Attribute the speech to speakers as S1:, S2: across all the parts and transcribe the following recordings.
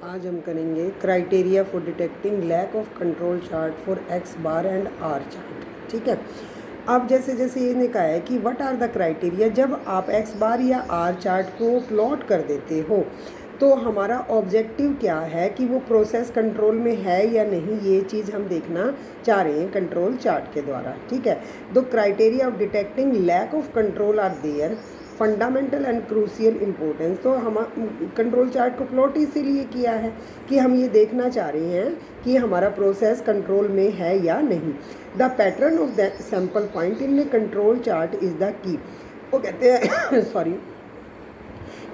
S1: आज हम करेंगे criteria for detecting lack of control chart for X bar and R chart. ठीक है, अब जैसे जैसे ये कहा है कि व्हाट आर द क्राइटेरिया, जब आप एक्स बार या आर चार्ट को प्लॉट कर देते हो तो हमारा ऑब्जेक्टिव क्या है कि वो प्रोसेस कंट्रोल में है या नहीं, ये चीज़ हम देखना चाह रहे हैं कंट्रोल चार्ट के द्वारा। ठीक है, the criteria of detecting lack of control are their fundamental and crucial importance. तो हम कंट्रोल चार्ट को प्लॉट इसीलिए किया है कि हम ये देखना चाह रहे हैं कि हमारा प्रोसेस कंट्रोल में है या नहीं। The pattern of the sample point in control chart is the key. वो कहते हैं सॉरी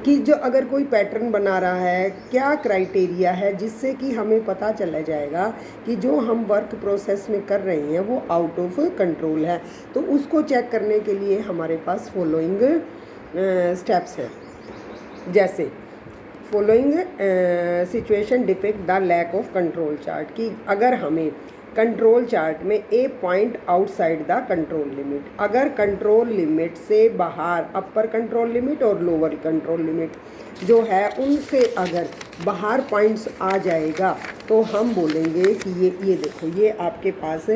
S1: कि जो अगर कोई पैटर्न बना रहा है, क्या क्राइटेरिया है जिससे कि हमें पता चला जाएगा कि जो हम वर्क प्रोसेस में कर रहे हैं वो आउट ऑफ कंट्रोल है। तो उसको चेक करने के लिए हमारे पास फॉलोइंग स्टेप्स हैं। जैसे following situation depict the lack of control chart, कि अगर हमें कंट्रोल चार्ट में a point outside the control limit, अगर कंट्रोल लिमिट से बाहर अपर कंट्रोल लिमिट और लोअर कंट्रोल लिमिट जो है उनसे अगर बाहर पॉइंट्स आ जाएगा तो हम बोलेंगे कि ये देखो, ये आपके पास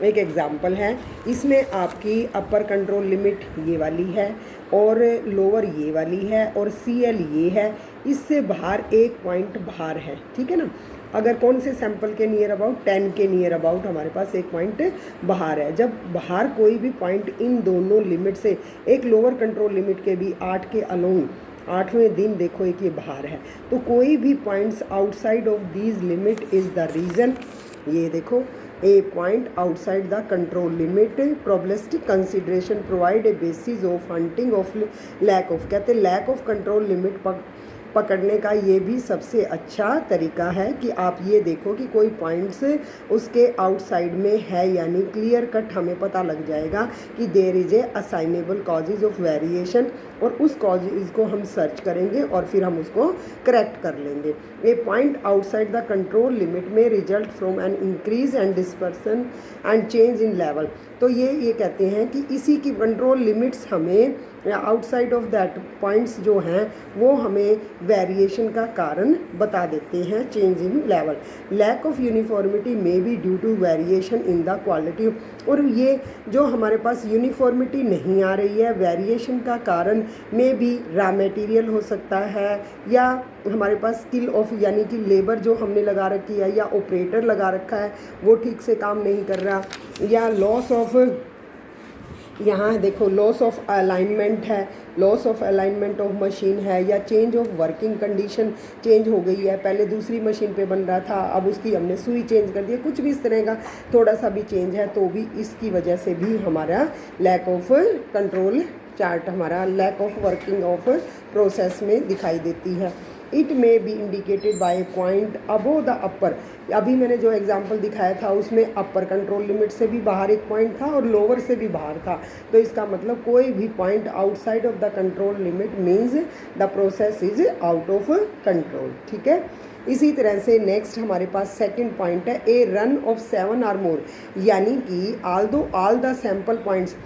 S1: एक एग्ज़ाम्पल है। इसमें आपकी अपर कंट्रोल लिमिट ये वाली है और लोअर ये वाली है और CL ये है, इससे बाहर एक पॉइंट बाहर है। ठीक है ना, अगर कौन से सैंपल के नियर अबाउट 10 के नियर अबाउट हमारे पास एक पॉइंट बाहर है। जब बाहर कोई भी पॉइंट इन दोनों लिमिट से, एक लोअर कंट्रोल लिमिट के भी 8 के अलोंग 8वें दिन देखो एक ये बाहर है, तो कोई भी points outside of these limit is the reason. ये देखो, a point outside the control limit, probabilistic consideration provide a basis of hunting of lack of. कहते हैं लैक ऑफ कंट्रोल लिमिट पकड़ने का ये भी सबसे अच्छा तरीका है कि आप ये देखो कि कोई पॉइंट्स उसके आउटसाइड में है, यानी क्लियर कट हमें पता लग जाएगा कि there is a assignable causes of variation, और उस कॉजेज़ को हम सर्च करेंगे और फिर हम उसको करेक्ट कर लेंगे। A point outside the control limit में result from an increase and dispersion and change in level. तो ये कहते हैं कि इसी की कंट्रोल लिमिट्स हमें आउटसाइड ऑफ दैट पॉइंट्स जो हैं वो हमें वेरिएशन का कारण बता देते हैं, change in level. Lack of uniformity may be due to variation in the quality, और ये जो हमारे पास यूनिफॉर्मिटी नहीं आ रही है, वेरिएशन का कारण मे बी रॉ मटेरियल हो सकता है, या हमारे पास स्किल ऑफ यानी कि लेबर जो हमने लगा रखी है या ऑपरेटर लगा रखा है वो ठीक से काम नहीं कर रहा, या लॉस ऑफ, यहाँ देखो लॉस ऑफ अलाइनमेंट है, loss of alignment of machine है, या change of working condition change हो गई है, पहले दूसरी मशीन पे बन रहा था अब उसकी हमने सुई चेंज कर दी, कुछ भी इस तरह का थोड़ा सा भी चेंज है तो भी इसकी वजह से भी हमारा लैक ऑफ कंट्रोल चार्ट, हमारा lack of working of process में दिखाई देती है। It may be indicated by point above the upper, अभी मैंने जो एग्जांपल दिखाया था उसमें अपर कंट्रोल लिमिट से भी बाहर एक पॉइंट था और लोअर से भी बाहर था, तो इसका मतलब कोई भी point outside of the control limit means the process is out of control. ठीक है, इसी तरह से नेक्स्ट हमारे पास सेकंड पॉइंट है ए रन ऑफ 7 और मोर, यानी कि ऑल द सैम्पल पॉइंट्स,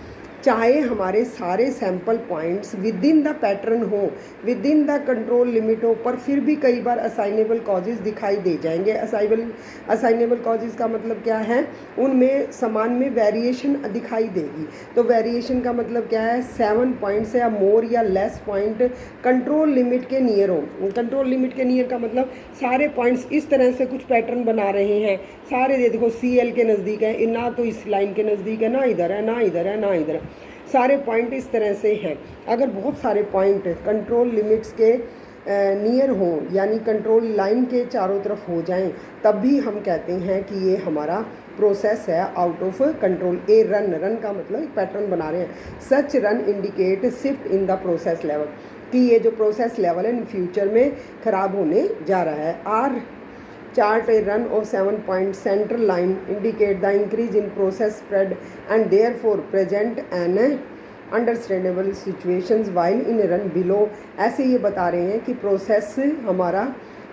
S1: चाहे हमारे सारे sample points within the pattern हो, within the control limit हो, पर फिर भी कई बार असाइनेबल कॉजेज़ दिखाई दे जाएंगे। असाइनेबल कॉजेज़ का मतलब क्या है, उनमें समान में वेरिएशन दिखाई देगी। तो वेरिएशन का मतलब क्या है, 7 पॉइंट्स या मोर या लेस पॉइंट कंट्रोल लिमिट के नियर हो। कंट्रोल लिमिट के नियर का मतलब सारे पॉइंट्स इस तरह से कुछ पैटर्न बना रहे हैं, सारे ये देखो CL के नज़दीक है, ना तो इस लाइन के नज़दीक है, ना इधर है, ना इधर है, ना इधर है, सारे पॉइंट इस तरह से हैं। अगर बहुत सारे पॉइंट कंट्रोल लिमिट्स के नियर हो, यानी कंट्रोल लाइन के चारों तरफ हो जाएं, तब भी हम कहते हैं कि ये हमारा प्रोसेस है out of control. A run का मतलब एक पैटर्न बना रहे हैं। Such run indicate shift in the process level, कि ये जो प्रोसेस लेवल है इन फ्यूचर में ख़राब होने जा रहा है। R chart a run of 7 point central line indicate the increase in process spread and therefore present an understandable situations while in a run below। ऐसे ये बता रहे हैं कि प्रोसेस हमारा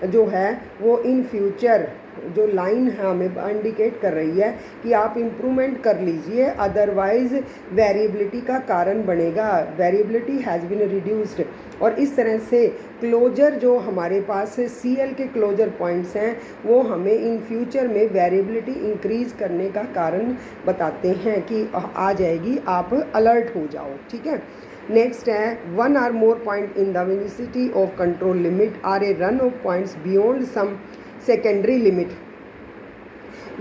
S1: जो है वो इन फ्यूचर जो लाइन है हमें इंडिकेट कर रही है कि आप इम्प्रूवमेंट कर लीजिए, अदरवाइज़ वेरिएबिलिटी का कारण बनेगा। Variability has been reduced. और इस तरह से क्लोजर जो हमारे पास CL के क्लोजर पॉइंट्स हैं वो हमें इन फ्यूचर में वेरिएबिलिटी इंक्रीज़ करने का कारण बताते हैं कि आ जाएगी, आप अलर्ट हो जाओ। ठीक है, नेक्स्ट है 1 or more point in the vicinity of control limit are a run of points beyond some secondary limit.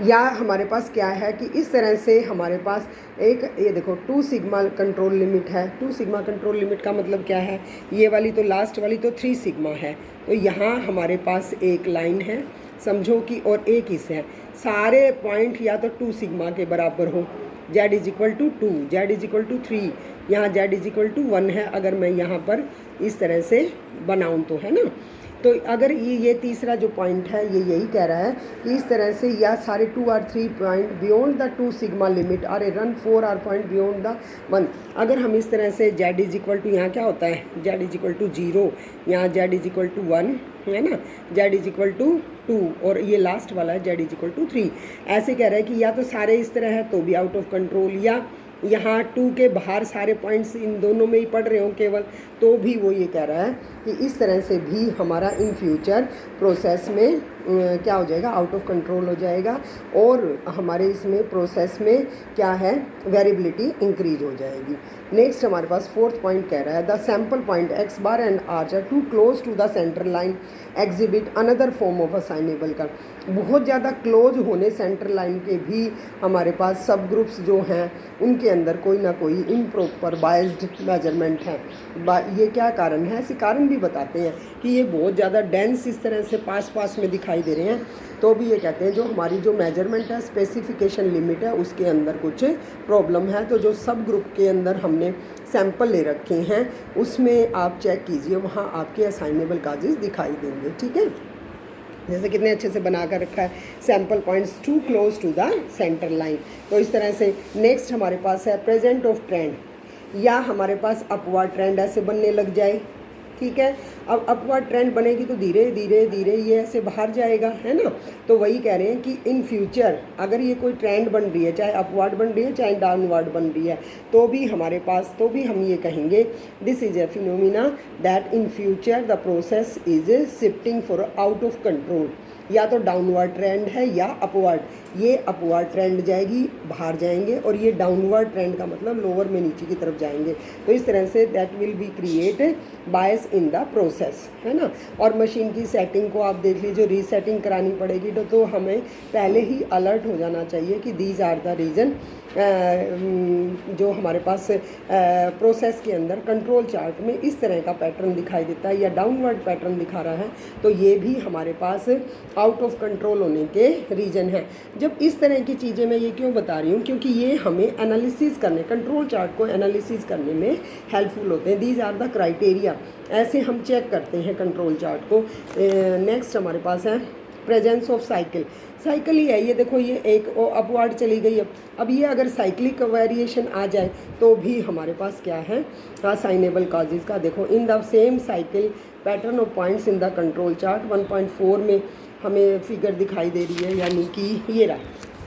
S1: या हमारे पास क्या है कि इस तरह से हमारे पास एक ये देखो 2 सिग्मा कंट्रोल लिमिट है। 2 सिग्मा कंट्रोल लिमिट का मतलब क्या है, ये वाली तो लास्ट वाली तो 3 सिग्मा है, तो यहाँ हमारे पास एक लाइन है समझो कि, और एक इस है, सारे पॉइंट या तो 2 सिग्मा के बराबर हो, z is equal to 2, z is equal to 3, यहाँ z इज इक्वल टू 1 है। अगर मैं यहाँ पर इस तरह से बनाऊँ तो, है ना, तो अगर ये तीसरा जो पॉइंट है ये यही कह रहा है कि इस तरह से या सारे 2 और 3 point beyond the 2 sigma limit और a run 4 are point beyond the 1। अगर हम इस तरह से z इज इक्वल टू, यहाँ क्या होता है, z इज इक्वल टू 0, यहाँ z इज इक्वल टू 1, है ना, z इज इक्वल टू 2, और ये लास्ट वाला है z इज इक्वल टू 3। ऐसे कह रहा है कि या तो सारे इस तरह है तो भी आउट ऑफ कंट्रोल, या यहाँ 2 के बाहर सारे पॉइंट्स इन दोनों में ही पढ़ रहे हो केवल, तो भी वो ये कह रहा है कि इस तरह से भी हमारा इन फ्यूचर प्रोसेस में क्या हो जाएगा, आउट ऑफ कंट्रोल हो जाएगा, और हमारे इसमें प्रोसेस में क्या है, वेरिएबिलिटी इंक्रीज हो जाएगी। नेक्स्ट हमारे पास 4th पॉइंट कह रहा है the sample point x bar and r are too close to the centre line exhibit another form of assignable का। बहुत ज़्यादा क्लोज होने सेंटर लाइन के भी हमारे पास सब ग्रुप्स जो हैं उनके अंदर कोई ना कोई इम्प्रॉपर बायस्ड मेजरमेंट है। ये क्या कारण है, ऐसे कारण भी बताते हैं कि ये बहुत ज़्यादा डेंस इस तरह से पास में दिखाई दे रहे हैं, तो भी ये कहते हैं जो हमारी जो मेजरमेंट है स्पेसिफिकेशन लिमिट है उसके अंदर कुछ प्रॉब्लम है। तो जो सब ग्रुप के अंदर हमने सैंपल ले रखे हैं उसमें आप चेक कीजिए, वहाँ आपके असाइनेबल काजेज़ दिखाई देंगे। ठीक है, जैसे कितने अच्छे से बना कर रखा है, sample points too close to the centre line. तो इस तरह से नेक्स्ट हमारे पास है प्रेजेंट ऑफ ट्रेंड, या हमारे पास अपवर्ड ट्रेंड ऐसे बनने लग जाए। ठीक है, अब अपवर्ड ट्रेंड बनेगी तो धीरे धीरे धीरे ये ऐसे बाहर जाएगा, है ना। तो वही कह रहे हैं कि इन फ्यूचर अगर ये कोई ट्रेंड बन रही है, चाहे अपवर्ड बन रही है चाहे डाउनवर्ड बन रही है, तो भी हमारे पास, तो भी हम ये कहेंगे this is a phenomena that in future the process is shifting for out of control. या तो डाउनवर्ड ट्रेंड है या अपवर्ड, ये अपवर्ड ट्रेंड जाएगी, बाहर जाएंगे, और ये डाउनवर्ड ट्रेंड का मतलब लोअर में नीचे की तरफ जाएंगे। तो इस तरह say that will be create bias in the process, है ना। और मशीन की सेटिंग को आप देख लीजिए, रीसेटिंग करानी पड़ेगी तो हमें पहले ही अलर्ट हो जाना चाहिए कि दीज आर द रीज़न जो हमारे पास प्रोसेस के अंदर कंट्रोल चार्ट में इस तरह का पैटर्न दिखाई देता है या डाउनवर्ड पैटर्न दिखा रहा है, तो ये भी हमारे पास आउट ऑफ कंट्रोल होने के रीज़न है। जब इस तरह की चीज़ें मैं ये क्यों बता रही हूँ, क्योंकि ये हमें एनालिसिस करने, कंट्रोल चार्ट को एनालिसिस करने में हेल्पफुल होते हैं। दीज आर द क्राइटेरिया, ऐसे हम चेक करते हैं कंट्रोल चार्ट को। नेक्स्ट हमारे पास है प्रेजेंस ऑफ साइकिल। साइकिल ही है ये, देखो ये एक अपवर्ड चली गई है। अब ये अगर साइक्लिक वेरिएशन आ जाए तो भी हमारे पास क्या है, असाइनेबल काजेज़ का। देखो in the same cycle pattern of points in the control chart 1.4 में हमें फिगर दिखाई दे रही है, यानी कि ये रहा,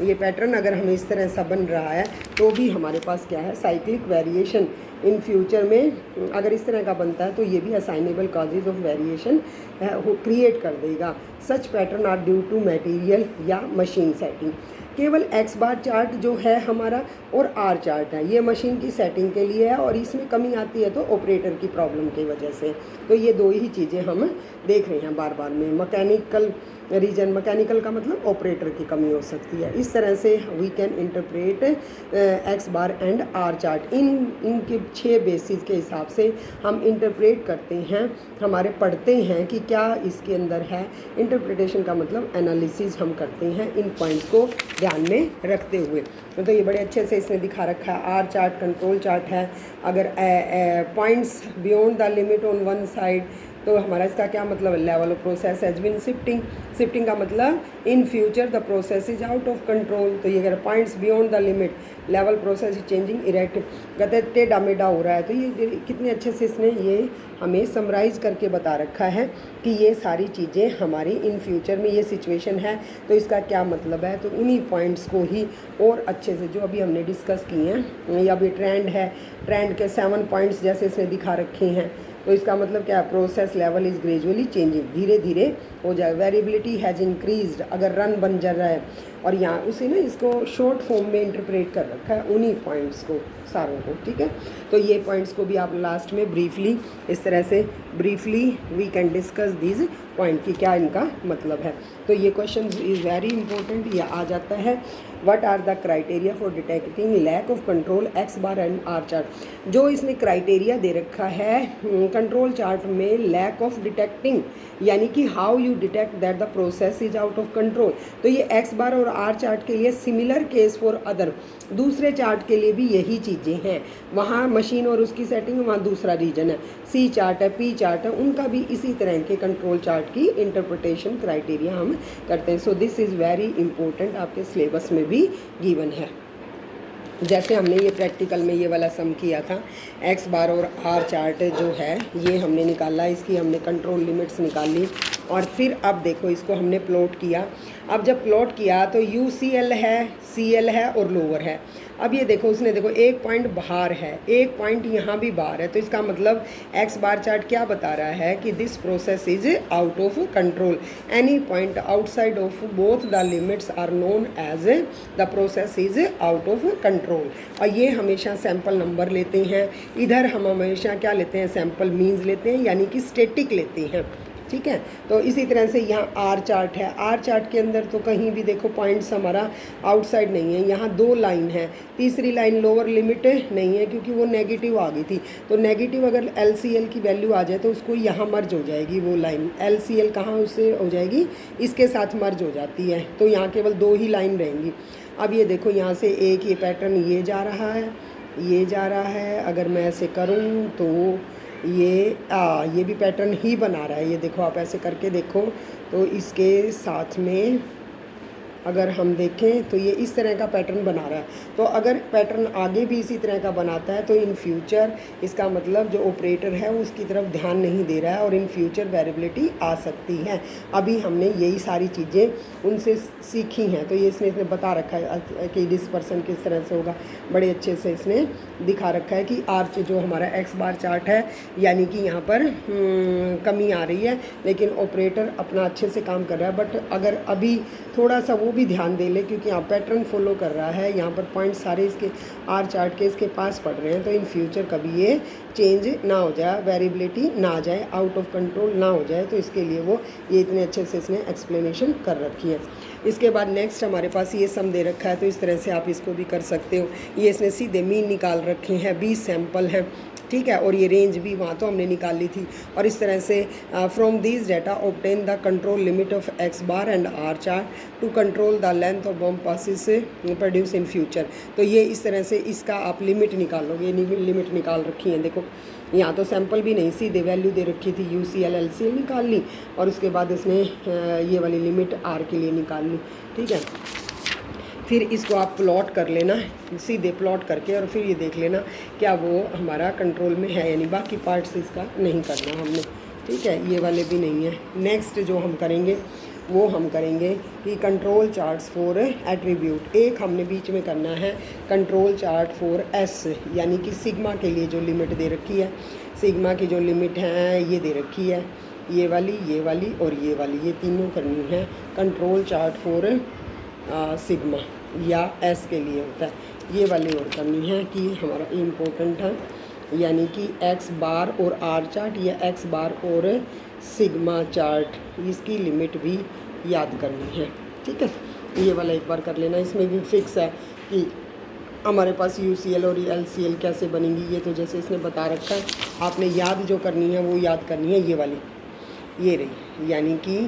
S1: ये पैटर्न अगर हमें इस तरह सा बन रहा है तो भी हमारे पास क्या है, साइक्लिक वेरिएशन इन फ्यूचर में अगर इस तरह का बनता है तो ये भी assignable causes of variation create कर देगा। Such pattern are due to material या मशीन सेटिंग। केवल एक्स बार चार्ट जो है हमारा और आर चार्ट है, ये मशीन की सेटिंग के लिए है, और इसमें कमी आती है तो ऑपरेटर की प्रॉब्लम की वजह से। तो ये दो ही चीज़ें हम देख रहे हैं बार बार में। मैकेनिकल रीजन, मैकेनिकल का मतलब ऑपरेटर की कमी हो सकती है। इस तरह से we can interpret X bar and R chart. इनके 6 बेसिस के हिसाब से हम इंटरप्रेट करते हैं, हमारे पढ़ते हैं कि क्या इसके अंदर है। इंटरप्रिटेशन का मतलब एनालिसिस हम करते हैं इन पॉइंट्स को ध्यान में रखते हुए। तो ये बड़े अच्छे से इसने दिखा रखा है। आर चार्ट कंट्रोल चार्ट है, अगर points beyond the limit on one side तो हमारा इसका क्या मतलब, level of process has been shifting. Shifting का मतलब in future the process is out of control. तो ये अगर points beyond the limit level process is changing इरेक्टिव, कहते हैं टेढ़ा मेढ़ा हो रहा है। तो ये कितने अच्छे से इसने ये हमें समराइज़ करके बता रखा है कि ये सारी चीज़ें हमारी इन फ्यूचर में ये सिचुएशन है, तो इसका क्या मतलब है। तो उन्हीं पॉइंट्स को ही और अच्छे से जो अभी हमने डिस्कस किए हैं, या अभी ट्रेंड है, ट्रेंड के 7 पॉइंट्स जैसे इसने दिखा रखे हैं। तो इसका मतलब क्या है, process level is gradually changing, धीरे धीरे हो जाए। वेरिएबिलिटी हैज़ इंक्रीज्ड, अगर रन बन जा रहा है, और यहाँ उसी ने इसको शॉर्ट फॉर्म में इंटरप्रेट कर रखा है उन्हीं पॉइंट्स को सारों को, ठीक है। तो ये पॉइंट्स को भी आप लास्ट में ब्रीफली इस तरह से briefly we can discuss these point कि क्या इनका मतलब है। तो ये क्वेश्चन इज़ वेरी इंपॉर्टेंट, ये आ जाता है। What are the criteria for detecting lack of control X bar and R chart. जो इसने क्राइटेरिया दे रखा है कंट्रोल चार्ट में लैक ऑफ डिटेक्टिंग, यानी कि how you detect that the process is out of control. तो ये एक्स बार और आर चार्ट के लिए सिमिलर केस फॉर अदर, दूसरे चार्ट के लिए भी यही चीज़ें हैं। वहाँ मशीन और उसकी सेटिंग, वहाँ दूसरा रीजन है। सी चार्ट है, पी चार्ट है, उनका भी इसी तरह के कंट्रोल चार्ट की इंटरप्रिटेशन क्राइटेरिया हम करते हैं। So this is very important, आपके सिलेबस में भी गिवन है। जैसे हमने ये प्रैक्टिकल में ये वाला सम किया था, एक्स बार और आर चार्ट जो है ये हमने निकाला, इसकी हमने कंट्रोल लिमिट्स निकाली, और फिर अब देखो इसको हमने प्लॉट किया। अब जब प्लॉट किया तो यू सी एल है, सी एल है और लोअर है। अब ये देखो उसने देखो एक पॉइंट बाहर है, एक पॉइंट यहाँ भी बाहर है। तो इसका मतलब एक्स बार चार्ट क्या बता रहा है कि this process is out of control. Any point outside of both the limits are known as the process is out of control. और ये हमेशा सैम्पल नंबर लेते हैं, इधर हम हमेशा क्या लेते हैं, सैम्पल मीन्स लेते हैं, यानी कि स्टैटिक लेते हैं, ठीक है। तो इसी तरह से यहाँ आर चार्ट है, आर चार्ट के अंदर तो कहीं भी देखो पॉइंट्स हमारा आउटसाइड नहीं है। यहाँ 2 लाइन है, तीसरी लाइन लोअर लिमिट नहीं है क्योंकि वो नेगेटिव आ गई थी। तो नेगेटिव अगर LCL की वैल्यू आ जाए तो उसको यहाँ मर्ज हो जाएगी, वो लाइन LCL कहाँ उससे हो जाएगी, इसके साथ मर्ज हो जाती है। तो यहाँ केवल 2 ही लाइन रहेंगी। अब ये देखो यहाँ से एक ये पैटर्न ये जा रहा है, ये जा रहा है। अगर मैं ऐसे करूँ तो ये भी पैटर्न ही बना रहा है। ये देखो आप ऐसे करके देखो तो इसके साथ में अगर हम देखें तो ये इस तरह का पैटर्न बना रहा है। तो अगर पैटर्न आगे भी इसी तरह का बनाता है तो इन फ्यूचर इसका मतलब जो ऑपरेटर है वो उसकी तरफ ध्यान नहीं दे रहा है और इन फ्यूचर वेरिएबिलिटी आ सकती है। अभी हमने यही सारी चीज़ें उनसे सीखी हैं। तो ये इसने बता रखा है कि डिस्पर्सन किस तरह से होगा, बड़े अच्छे से इसने दिखा रखा है कि आर्च जो हमारा एक्स बार चार्ट है, यानी कि यहाँ पर कमी आ रही है, लेकिन ऑपरेटर अपना अच्छे से काम कर रहा है। बट अगर अभी थोड़ा सा वो भी ध्यान दे ले, क्योंकि यहाँ पैटर्न फॉलो कर रहा है, यहाँ पर पॉइंट सारे इसके आर चार्ट के इसके पास पड़ रहे हैं, तो इन फ्यूचर कभी ये चेंज ना हो जाए, वेरिएबिलिटी ना आ जाए, आउट ऑफ कंट्रोल ना हो जाए। तो इसके लिए वो ये इतने अच्छे से इसने एक्सप्लेनेशन कर रखी है। इसके बाद नेक्स्ट हमारे पास ये सम दे रखा है, तो इस तरह से आप इसको भी कर सकते हो। ये इसने सीधे मीन निकाल रखे हैं, 20 सैम्पल हैं, ठीक है, और ये रेंज भी वहाँ तो हमने निकाली थी। और इस तरह से from these data obtain the control limit of X bar and R chart to control the length of bomb passes produce in future. तो ये इस तरह से इसका आप लिमिट निकालोगे, लिमिट निकाल रखी है। देखो यहाँ तो सैंपल भी नहीं, सीधे वैल्यू दे रखी थी, UCL LCL निकाल ली, और उसके बाद इसने ये वाली लिमिट R के लिए निकाल ली, ठीक है। फिर इसको आप प्लॉट कर लेना, सीधे प्लॉट करके, और फिर ये देख लेना क्या वो हमारा कंट्रोल में है, यानी बाकी पार्ट्स इसका नहीं करना हमने, ठीक है, ये वाले भी नहीं है। नेक्स्ट जो हम करेंगे वो हम करेंगे कि कंट्रोल चार्ट्स फॉर एट्रीब्यूट। एक हमने बीच में करना है कंट्रोल चार्ट फॉर S, यानी कि सिग्मा के लिए जो लिमिट दे रखी है, सिग्मा की जो लिमिट है ये दे रखी है, ये वाली और ये वाली, ये तीनों करनी है कंट्रोल चार्ट फॉर सिग्मा या S के लिए होता है। ये वाली और करनी है कि हमारा इम्पोर्टेंट है, यानी कि एक्स बार और आर चार्ट या एक्स बार और सिग्मा चार्ट, इसकी लिमिट भी याद करनी है, ठीक है। ये वाला एक बार कर लेना। इसमें भी फिक्स है कि हमारे पास UCL और LCL कैसे बनेंगी, ये तो जैसे इसने बता रखा है, आपने याद जो करनी है वो याद करनी है। ये वाली ये रही, यानी कि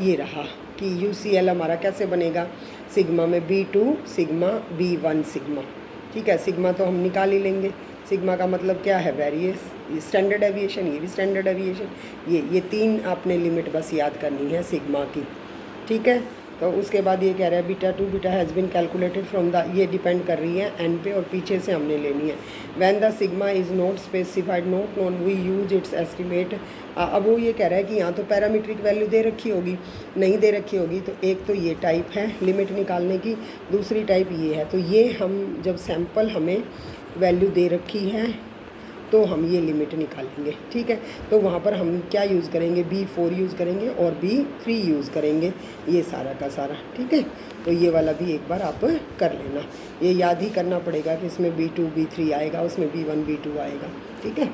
S1: ये रहा कि UCL हमारा कैसे बनेगा, सिग्मा में B2 सिग्मा B1 सिग्मा, ठीक है। सिग्मा तो हम निकाल ही लेंगे, सिग्मा का मतलब क्या है, वेरियस, स्टैंडर्ड डेविएशन, ये भी स्टैंडर्ड डेविएशन, ये 3 आपने लिमिट बस याद करनी है सिग्मा की, ठीक है। तो उसके बाद ये कह रहा है beta 2 beta has been calculated from the, ये डिपेंड कर रही है एन पे और पीछे से हमने लेनी है। When the sigma is not specified not known we use its estimate. अब वो ये कह रहा है कि यहाँ तो पैरामीट्रिक वैल्यू दे रखी होगी, नहीं दे रखी होगी, तो एक तो ये टाइप है लिमिट निकालने की, दूसरी टाइप ये है। तो ये हम जब सैंपल हमें वैल्यू दे रखी है तो हम ये लिमिट निकालेंगे, ठीक है। तो वहाँ पर हम क्या यूज़ करेंगे, B4 यूज़ करेंगे और B3 यूज़ करेंगे, ये सारा का सारा, ठीक है। तो ये वाला भी एक बार आप कर लेना, ये याद ही करना पड़ेगा कि इसमें B2 B3 आएगा, उसमें B1 B2 आएगा, ठीक है।